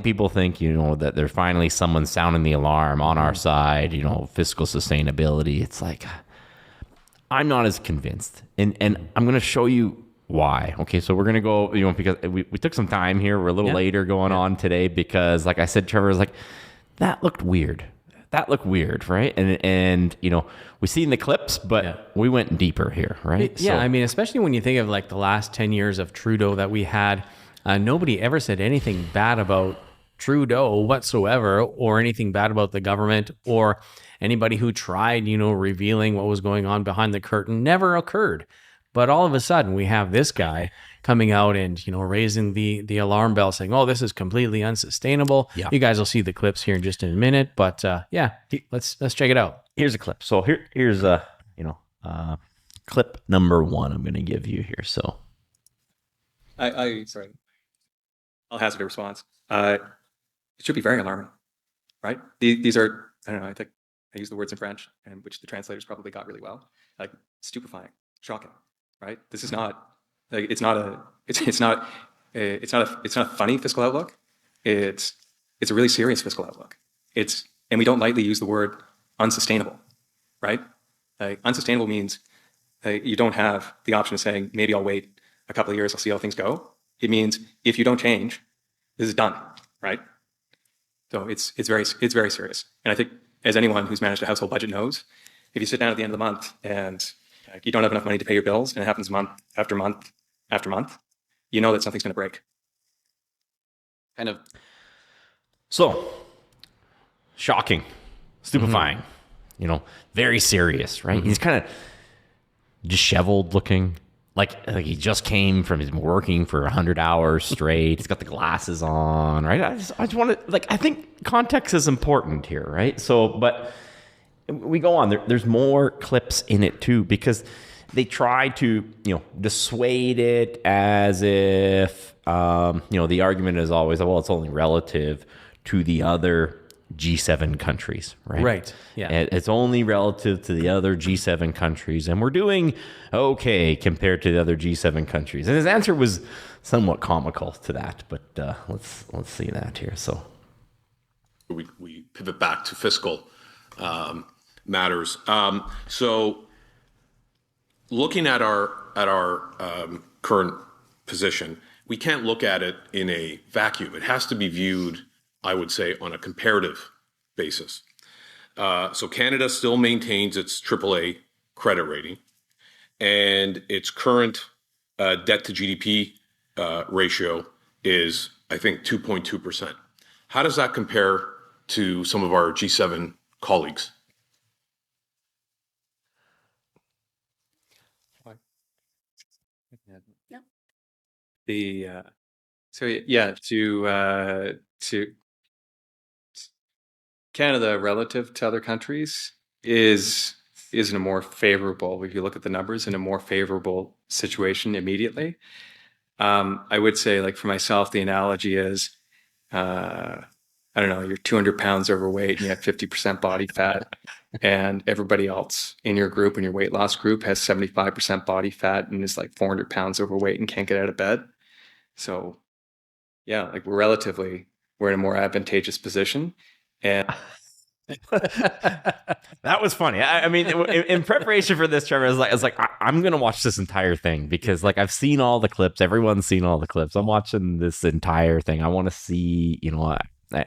people think, that there's finally someone sounding the alarm on our side, fiscal sustainability. It's like, I'm not as convinced. And I'm going to show you why. Okay, so we're going to go, because we took some time here. We're a little later going on today because, like I said, Trevor was like, that looked weird. That looked weird, right? And we seen the clips, but we went deeper here, right? Yeah, I mean, especially when you think of like the last 10 years of Trudeau that we had, nobody ever said anything bad about Trudeau whatsoever, or anything bad about the government, or anybody who tried, revealing what was going on behind the curtain never occurred. But all of a sudden we have this guy coming out and, raising the alarm bell saying, oh, this is completely unsustainable. Yeah. You guys will see the clips here in just a minute, but let's check it out. Here's a clip. So here's clip number 1 I'm going to give you here. So sorry, I'll hazard a response. It should be very alarming, right? These are, I don't know, I think I use the words in French, and which the translators probably got really well, like stupefying, shocking, right? This is not, like, it's not a funny fiscal outlook. It's a really serious fiscal outlook. And we don't lightly use the word unsustainable, right? Like, unsustainable means you don't have the option of saying, maybe I'll wait a couple of years, I'll see how things go. It means if you don't change, this is done, right? So it's very serious. And I think, as anyone who's managed a household budget knows, if you sit down at the end of the month and you don't have enough money to pay your bills, and it happens month after month after month, you know that something's going to break. Kind of. So, shocking, stupefying, very serious, right? He's kind of disheveled looking. Like he just came from working for 100 hours straight. He's got the glasses on, right? I just want to, I think context is important here, right? So, but we go on. There's more clips in it too, because they try to, dissuade it as if, the argument is always, well, it's only relative to the other G7 countries, right? Right. Yeah. It's only relative to the other G7 countries, and we're doing okay compared to the other G7 countries. And his answer was somewhat comical to that, but let's see that here. So we pivot back to fiscal matters. So looking at our current position, we can't look at it in a vacuum. It has to be viewed, I would say, on a comparative basis. So Canada still maintains its AAA credit rating, and its current debt to GDP ratio is, I think, 2.2%. How does that compare to some of our G7 colleagues? To Canada relative to other countries is in a more favorable, if you look at the numbers, in a more favorable situation immediately. I would say, like, for myself, the analogy is, I don't know, you're 200 pounds overweight and you have 50% body fat, and everybody else in your group, in your weight loss group, has 75% body fat and is like 400 pounds overweight and can't get out of bed. So yeah, like, we're in a more advantageous position. And that was funny. I mean, in preparation for this, Trevor, I was like, I'm going to watch this entire thing because, like, I've seen all the clips. Everyone's seen all the clips. I'm watching this entire thing. I want to see, I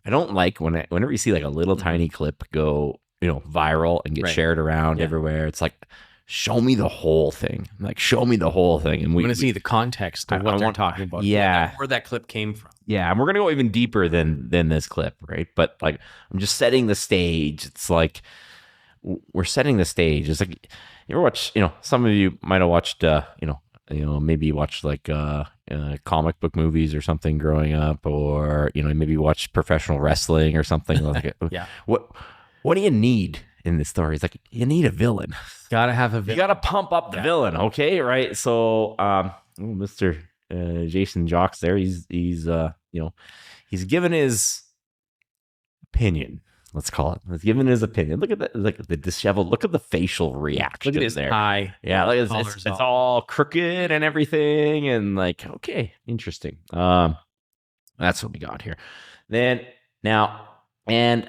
don't like whenever you see like a little tiny clip go, viral and get shared around everywhere. It's like, show me the whole thing. Like, show me the whole thing. And we want to see the context of what they're talking about. Yeah. Where that clip came from. Yeah. And we're going to go even deeper than this clip, right? But, like, I'm just setting the stage. It's like, we're setting the stage. It's like, you ever watch, some of you might have watched, maybe you watched like comic book movies or something growing up, or, maybe you watched professional wrestling or something. Like, yeah. What do you need in this story? It's like, you need a villain. Gotta have a villain. You gotta pump up the villain, okay? Right? So, Mr. Jason Jocks there, he's given his opinion. Let's call it. He's given his opinion. Look at the disheveled. Look at the facial reaction. Look at his there. eye. Yeah, it's all crooked and everything, and like, okay, interesting. That's what we got here. Then now, and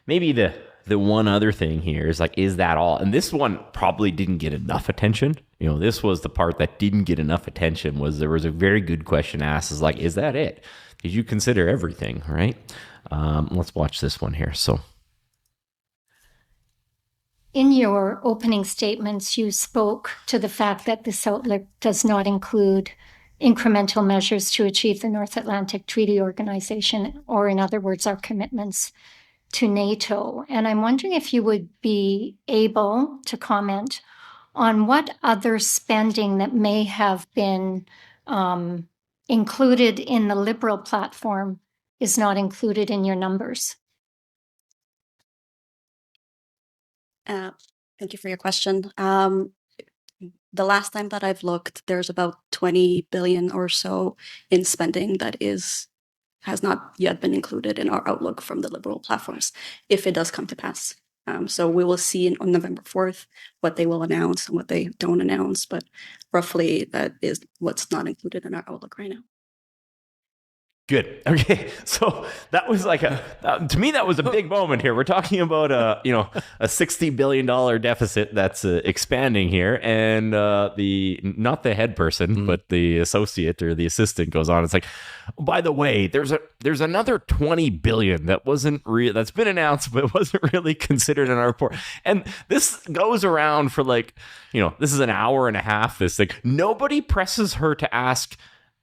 maybe the one other thing here is like, is that all? And this one probably didn't get enough attention. This was the part that didn't get enough attention. Was there was a very good question asked, is like, is that it? Did you consider everything? Right? Let's watch this one here. So, in your opening statements, you spoke to the fact that this outlook does not include incremental measures to achieve the North Atlantic Treaty Organization, or in other words, our commitments to NATO. And I'm wondering if you would be able to comment on what other spending that may have been included in the Liberal platform is not included in your numbers. Thank you for your question. The last time that I've looked, there's about 20 billion or so in spending that has not yet been included in our outlook from the Liberal platforms, if it does come to pass. So we will see on November 4th what they will announce and what they don't announce, but roughly that is what's not included in our outlook right now. good. Okay. So that was like to me, that was a big moment here. We're talking about a $60 billion deficit that's expanding here. And not the head person, but the associate or the assistant goes on. It's like, oh, by the way, there's another 20 billion that's been announced, but wasn't really considered in our report. And this goes around for this is an hour and a half. This thing, nobody presses her to ask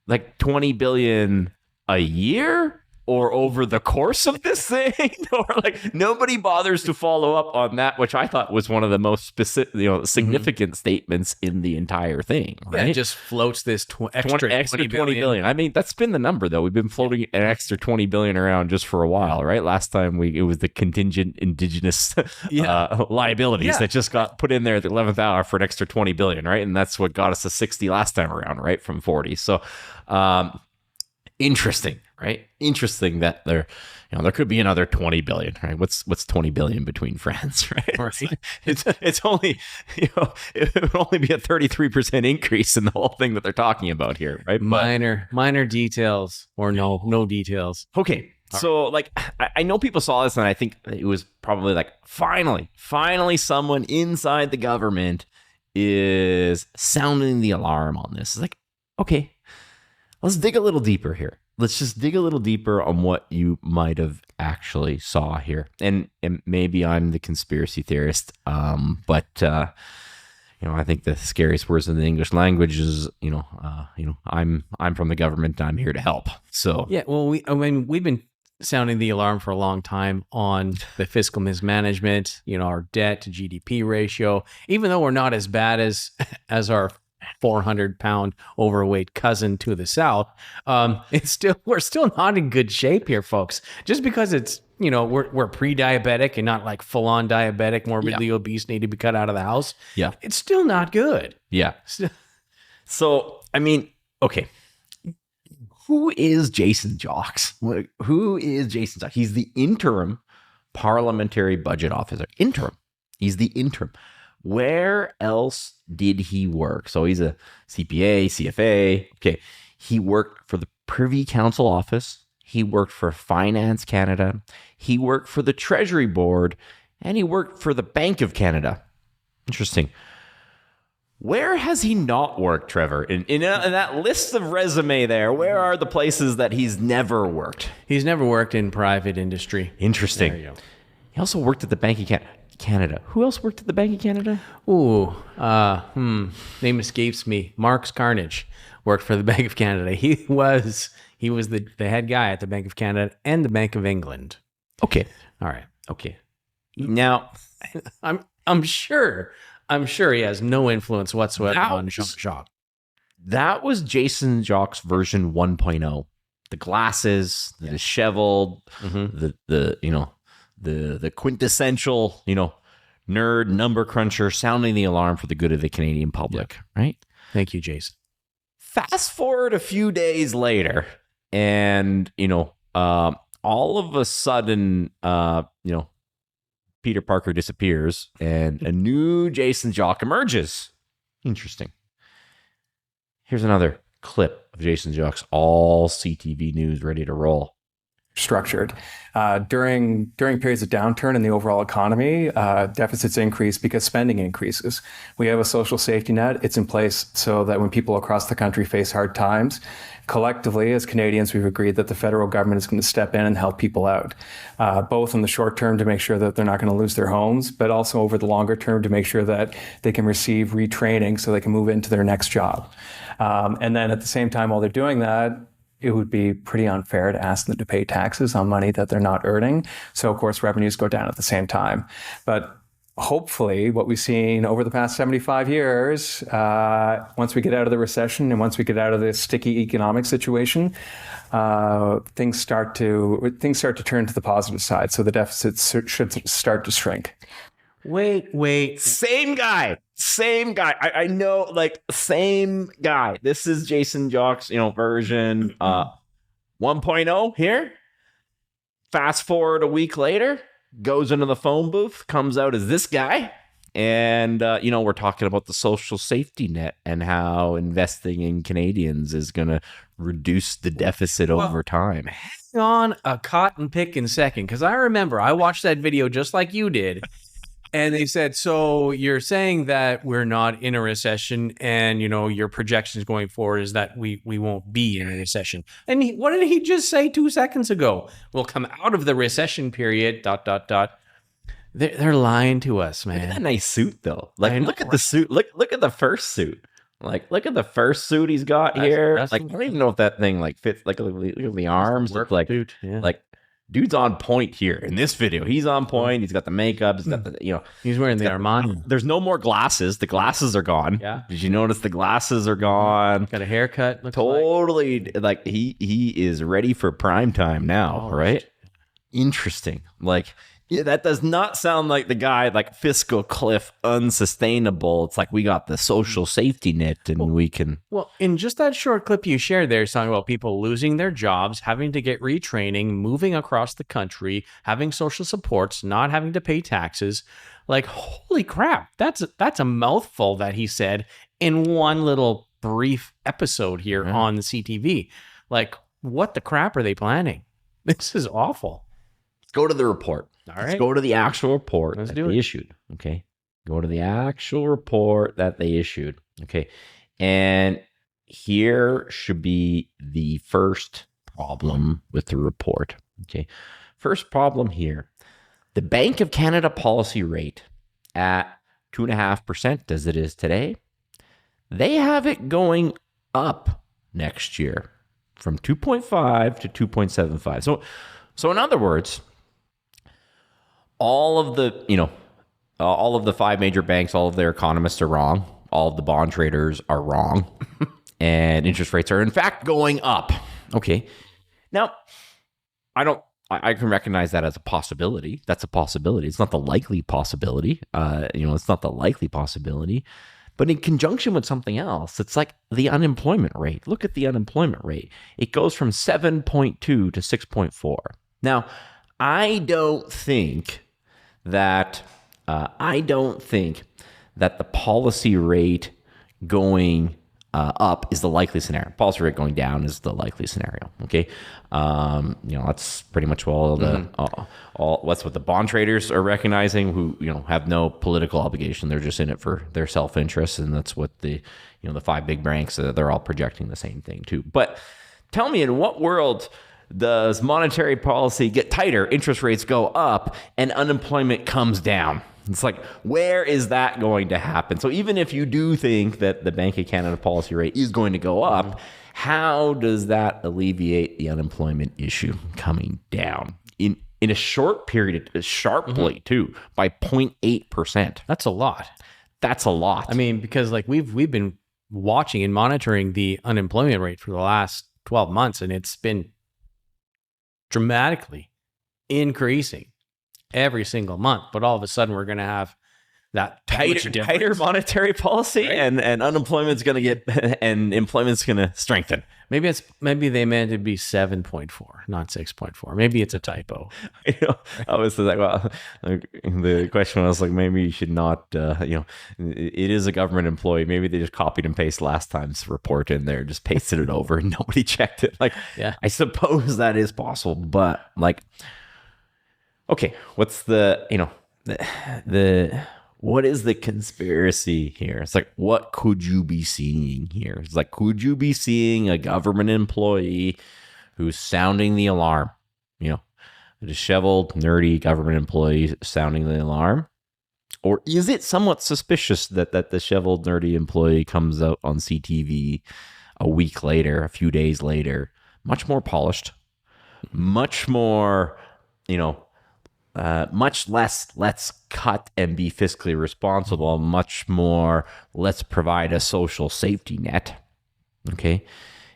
like 20 billion a year or over the course of this thing, or like nobody bothers to follow up on that, which I thought was one of the most specific, significant statements in the entire thing. Right? Yeah, it just floats this extra 20 billion. I mean, that's been the number though. We've been floating an extra 20 billion around just for a while, right? Last time it was the contingent indigenous liabilities that just got put in there at the 11th hour for an extra 20 billion, right? And that's what got us to 60 last time around, right? From 40. So, interesting, right? Interesting that there could be another 20 billion, right? What's 20 billion between friends, right? It's only, it would only be a 33% increase in the whole thing that they're talking about here, right? Minor details or no details. Okay. So I know people saw this and I think it was probably like, finally someone inside the government is sounding the alarm on this. It's like, okay, let's dig a little deeper here. Let's just dig a little deeper on what you might have actually saw here. And maybe I'm the conspiracy theorist, but I think the scariest words in the English language is, I'm from the government and I'm here to help. So yeah, well, we've been sounding the alarm for a long time on the fiscal mismanagement, our debt to GDP ratio, even though we're not as bad as our 400-pound overweight cousin to the south. We're still not in good shape here, folks. Just because it's we're pre-diabetic and not like full-on diabetic, morbidly obese, need to be cut out of the house. Yeah, it's still not good. Yeah. So I mean, okay, who is Jason Jocks? Who is Jason Jocks? He's the interim parliamentary budget officer. He's the interim. Where else did he work? So he's a CPA, CFA. Okay. He worked for the Privy Council Office. He worked for Finance Canada. He worked for the Treasury Board. And he worked for the Bank of Canada. Interesting. Where has he not worked, Trevor? In that list of resume there, where are the places that he's never worked? He's never worked in private industry. Interesting. There you go. He also worked at the Bank of Canada. Who else worked at the Bank of Canada? Name escapes me. Mark's Carnage worked for the Bank of Canada. He was the head guy at the Bank of Canada and the Bank of England. Okay. All right. Okay. Now, I'm sure he has no influence whatsoever on Jean-Jacques. That was Jason Jacques version 1.0. The glasses, the disheveled, the quintessential, nerd number cruncher sounding the alarm for the good of the Canadian public, right? Thank you, Jason. Fast forward a few days later, and all of a sudden, Peter Parker disappears, and a new Jason Jacques emerges. Interesting. Here's another clip of Jason Jacques, all CTV news ready to roll. Structured. During periods of downturn in the overall economy, deficits increase because spending increases. We have a social safety net. It's in place so that when people across the country face hard times, collectively, as Canadians, we've agreed that the federal government is going to step in and help people out, both in the short term to make sure that they're not going to lose their homes, but also over the longer term to make sure that they can receive retraining so they can move into their next job. And then at the same time, while they're doing that, it would be pretty unfair to ask them to pay taxes on money that they're not earning. So, of course, revenues go down at the same time. But hopefully, what we've seen over the past 75 years, once we get out of the recession and once we get out of this sticky economic situation, things start to turn to the positive side. So the deficits should start to shrink. Wait. Same guy. I know, like, same guy. This is Jason Jacques, version 1.0 here. Fast forward a week later, goes into the phone booth, comes out as this guy. And, we're talking about the social safety net and how investing in Canadians is going to reduce the deficit over time. Hang on a cotton picking second, because I remember I watched that video just like you did. And they said, so you're saying that we're not in a recession and, your projections going forward is that we won't be in a recession. And what did he just say 2 seconds ago? We'll come out of the recession period, ... They're lying to us, man. Look at that nice suit, though. Like, look at the suit. Look at the first suit. Like, look at the first suit he's got here. Like, I don't even know if that thing fits. Like, look at the arms. It's like, suit. Yeah. Like, dude's on point here in this video. He's on point. He's got the makeup. He's got the, he's wearing the Armani. There's no more glasses. The glasses are gone. Yeah. Did you notice the glasses are gone? Got a haircut. Totally. Like he is ready for prime time now, right? Interesting. Like, yeah, that does not sound like the guy, like fiscal cliff, unsustainable. It's like we got the social safety net and we can. Well, in just that short clip you shared there, it's talking about people losing their jobs, having to get retraining, moving across the country, having social supports, not having to pay taxes. Like, holy crap, that's a mouthful that he said in one little brief episode here on the CTV. Like, what the crap are they planning? This is awful. Let's go to the report. All right. Let's go to the actual report that they issued. Okay. Go to the actual report that they issued. Okay. And here should be the first problem with the report. Okay. First problem here. The Bank of Canada policy rate at 2.5% as it is today, they have it going up next year from 2.5 to 2.75. So in other words, all of the five major banks, all of their economists are wrong. All of the bond traders are wrong. And interest rates are in fact going up. Okay. Now, I can recognize that as a possibility. That's a possibility. It's not the likely possibility. It's not the likely possibility. But in conjunction with something else, it's like the unemployment rate. Look at the unemployment rate. It goes from 7.2 to 6.4. Now, I don't think that the policy rate going up is the likely scenario. Policy rate going down is the likely scenario. Okay, that's pretty much all what's what the bond traders are recognizing, who have no political obligation. They're just in it for their self-interest, and that's what the five big banks, they're all projecting the same thing too. But tell me, in what world does monetary policy get tighter, interest rates go up, and unemployment comes down? It's like, where is that going to happen? So even if you do think that the Bank of Canada policy rate is going to go up, how does that alleviate the unemployment issue coming down in a short period, sharply too, by 0.8%? That's a lot. That's a lot. I mean, because like we've been watching and monitoring the unemployment rate for the last 12 months, and it's been dramatically increasing every single month. But all of a sudden we're going to have that tighter difference. monetary policy, Right. and unemployment's going to get and employment's going to strengthen. Maybe they meant it be 7.4, not 6.4. Maybe it's a typo. You know, I was like, well, the question was like, maybe you should not, it is a government employee. Maybe they just copied and pasted last time's report in there, just pasted it over, and nobody checked it. Like, Yeah. I suppose that is possible, but like, okay, what's the what is the conspiracy here? It's like, what could you be seeing here? It's like, could you be seeing a government employee who's sounding the alarm? A disheveled, nerdy government employee sounding the alarm? Or is it somewhat suspicious that that disheveled, nerdy employee comes out on CTV a week later, a few days later, much more polished, much more, much less let's cut and be fiscally responsible, much more let's provide a social safety net. Okay.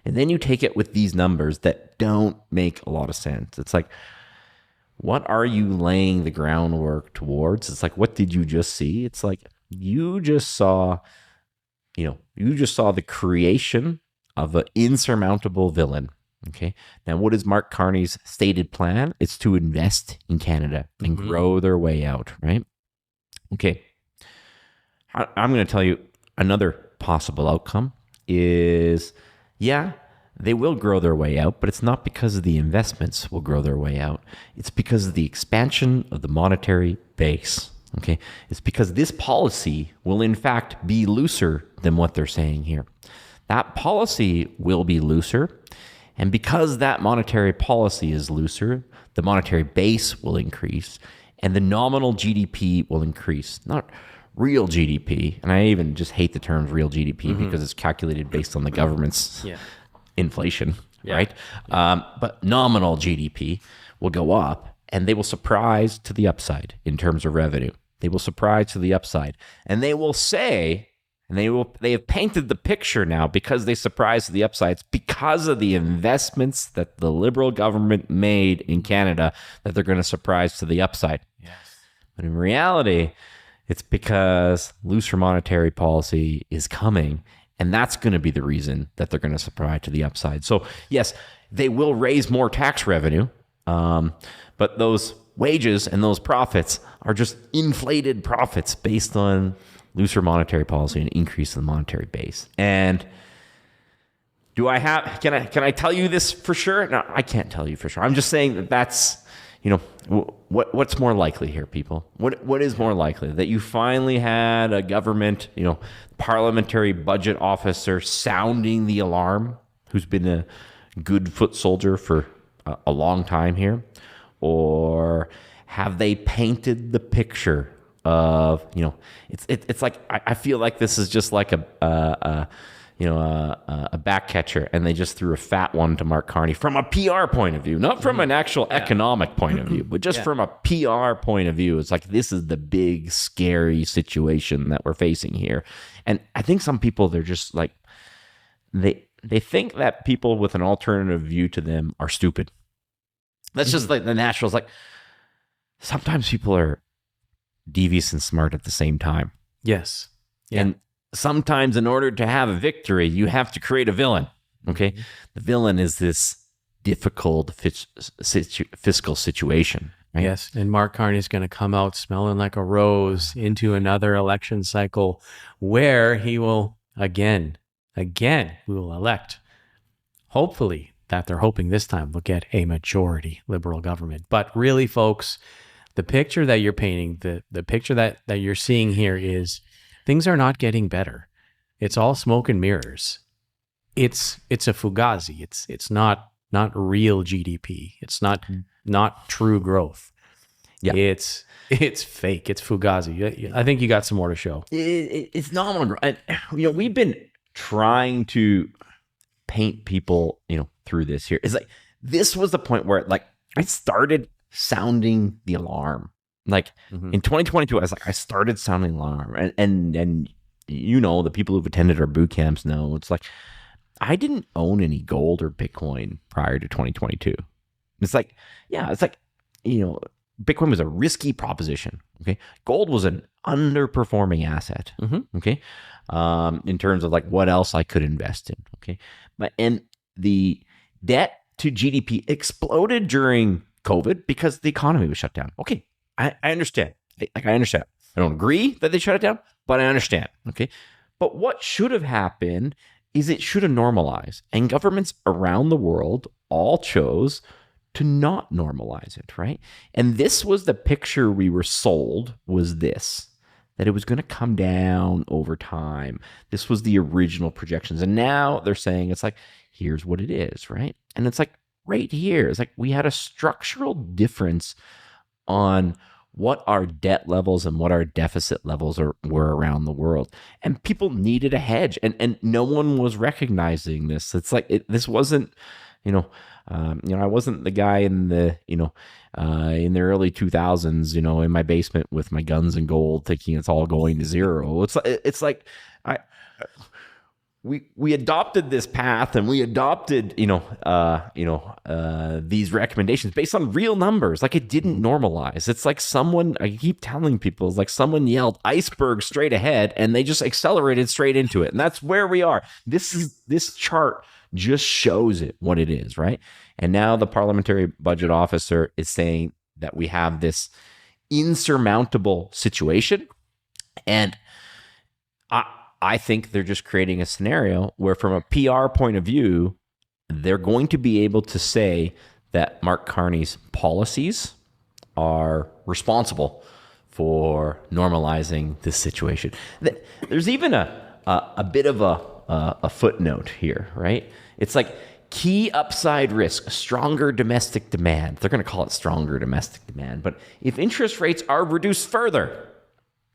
And then you take it with these numbers that don't make a lot of sense. It's like, what are you laying the groundwork towards? It's like, what did you just see? It's like, you just saw the creation of an insurmountable villain. Okay. Now, what is Mark Carney's stated plan? It's to invest in Canada and grow their way out, right? Okay. I'm going to tell you another possible outcome is, they will grow their way out, but it's not because of the investments will grow their way out. It's because of the expansion of the monetary base. Okay. It's because this policy will in fact be looser than what they're saying here. That policy will be looser. And because that monetary policy is looser, the monetary base will increase and the nominal GDP will increase, not real GDP. And I even just hate the term real GDP because it's calculated based on the government's inflation, right? But nominal GDP will go up and they will surprise to the upside in terms of revenue. They will surprise to the upside. And they will say, and they have painted the picture now because they surprised the upsides because of the investments that the Liberal government made in Canada that they're going to surprise to the upside. Yes. But in reality, it's because looser monetary policy is coming, and that's going to be the reason that they're going to surprise to the upside. So yes, they will raise more tax revenue, but those wages and those profits are just inflated profits based on looser monetary policy and increase in the monetary base. And can I tell you this for sure? No, I can't tell you for sure. I'm just saying that's, what's more likely here, people? What is more likely? That you finally had a government, parliamentary budget officer sounding the alarm, who's been a good foot soldier for a long time here? Or have they painted the picture of, it's like, I feel like this is just like a back catcher, and they just threw a fat one to Mark Carney from a PR point of view, not from an actual economic point of view, but just from a PR point of view. It's like, this is the big, scary situation that we're facing here. And I think some people, they're just like, they think that people with an alternative view to them are stupid. That's just like the natural. It's like, sometimes people are devious and smart at the same time. Yes. Yeah. And sometimes in order to have a victory, you have to create a villain. Okay. The villain is this difficult fiscal situation. Right? Yes. And Mark Carney is going to come out smelling like a rose into another election cycle where he will again, we will elect, hopefully, that they're hoping this time we'll get a majority Liberal government. But really, folks, the picture that you're painting, the picture that you're seeing here is things are not getting better. It's all smoke and mirrors. It's a fugazi. It's not real GDP. It's not true growth. Yeah. It's fake. It's fugazi. I think you got some more to show. It's nominal. We've been trying to paint people, through this here. It's like, this was the point where I started sounding the alarm. Like in 2022, I started sounding the alarm, and the people who've attended our boot camps know it's like, I didn't own any gold or Bitcoin prior to 2022. It's like, Bitcoin was a risky proposition. Okay. Gold was a underperforming asset. Okay. In terms of like what else I could invest in. Okay. And the debt to GDP exploded during COVID because the economy was shut down. Okay. I understand. I understand. I don't agree that they shut it down, but I understand. Okay. But what should have happened is it should have normalized. And governments around the world all chose to not normalize it, right? And this was the picture we were sold, was this, that it was going to come down over time. This was the original projections. And now they're saying it's like, here's what it is, right? And it's like right here. It's like we had a structural difference on what our debt levels and what our deficit levels were around the world. And people needed a hedge. And no one was recognizing this. It's like, this wasn't, I wasn't the guy in the, in the early 2000s, in my basement with my guns and gold, thinking it's all going to zero. It's like, we adopted this path, and we adopted, these recommendations based on real numbers. Like, it didn't normalize. It's like I keep telling people, it's like someone yelled iceberg straight ahead and they just accelerated straight into it. And that's where we are. This chart just shows it what it is, right? And now the parliamentary budget officer is saying that we have this insurmountable situation. And I think they're just creating a scenario where, from a PR point of view, they're going to be able to say that Mark Carney's policies are responsible for normalizing this situation. There's even a bit of a footnote here, right? It's like key upside risk, stronger domestic demand. They're going to call it stronger domestic demand. But if interest rates are reduced further,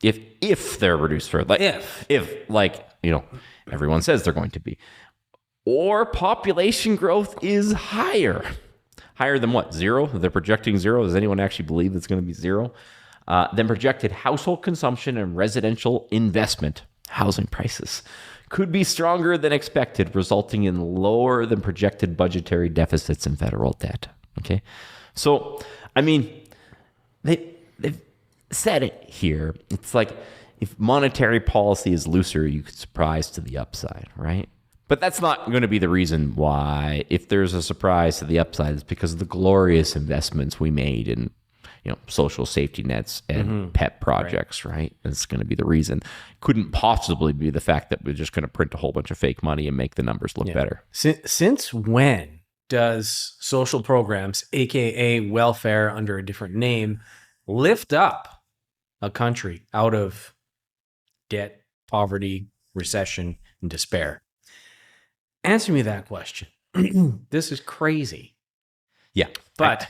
if they're reduced further, everyone says they're going to be, or population growth is higher than what? Zero? They're projecting zero. Does anyone actually believe it's going to be zero? Then projected household consumption and residential investment, housing prices, could be stronger than expected, resulting in lower than projected budgetary deficits and federal debt. Okay. So, I mean, they've said it here. It's like, if monetary policy is looser, you could surprise to the upside, right? But that's not going to be the reason why. If there's a surprise to the upside, it's because of the glorious investments we made in, social safety nets and pet projects, right? That's going to be the reason. Couldn't possibly be the fact that we're just going to print a whole bunch of fake money and make the numbers look better. Since when does social programs, aka welfare under a different name, lift up a country out of debt, poverty, recession, and despair? Answer me that question. This is crazy. Yeah. But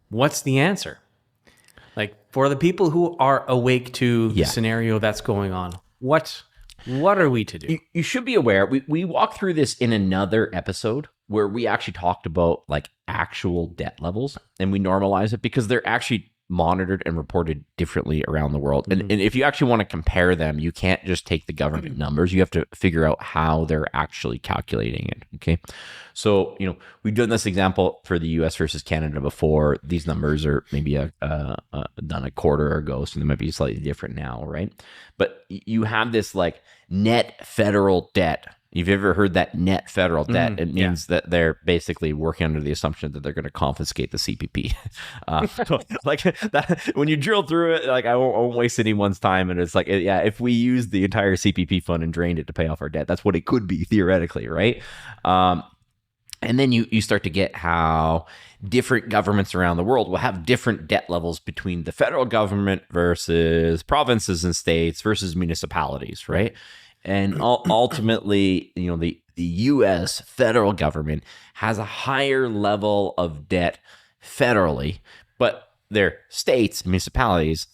what's the answer? Like, for the people who are awake to the scenario that's going on, what are we to do? You should be aware. We walked through this in another episode where we actually talked about like actual debt levels, and we normalize it because they're actually monitored and reported differently around the world. And if you actually want to compare them, you can't just take the government numbers. You have to figure out how they're actually calculating it. Okay. So, we've done this example for the US versus Canada before. These numbers are maybe done a quarter ago, so they might be slightly different now, right? But you have this like net federal debt. You've ever heard that net federal debt? It means that they're basically working under the assumption that they're going to confiscate the CPP. Like that, when you drill through it, like I won't waste anyone's time. And it's like, if we use the entire CPP fund and drained it to pay off our debt, that's what it could be theoretically, right? And then you start to get how different governments around the world will have different debt levels between the federal government versus provinces and states versus municipalities, right? And ultimately, the U.S. federal government has a higher level of debt federally, but their states, municipalities,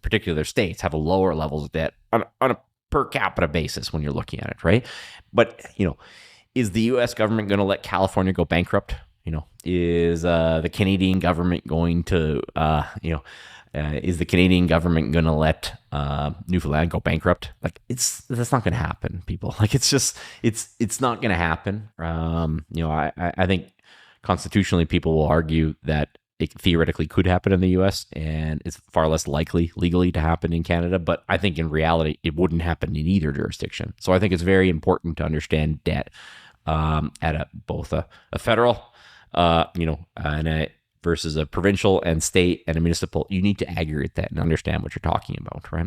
particularly their states, have a lower levels of debt on a per capita basis when you're looking at it, right? But, is the U.S. government going to let California go bankrupt? Is the Canadian government going to, is the Canadian government going to let Newfoundland go bankrupt? Like, that's not going to happen, people. Like, it's not going to happen. I think constitutionally people will argue that it theoretically could happen in the US, and it's far less likely legally to happen in Canada. But I think in reality, it wouldn't happen in either jurisdiction. So I think it's very important to understand debt at both a federal, versus a provincial and state and a municipal. You need to aggregate that and understand what you're talking about, right?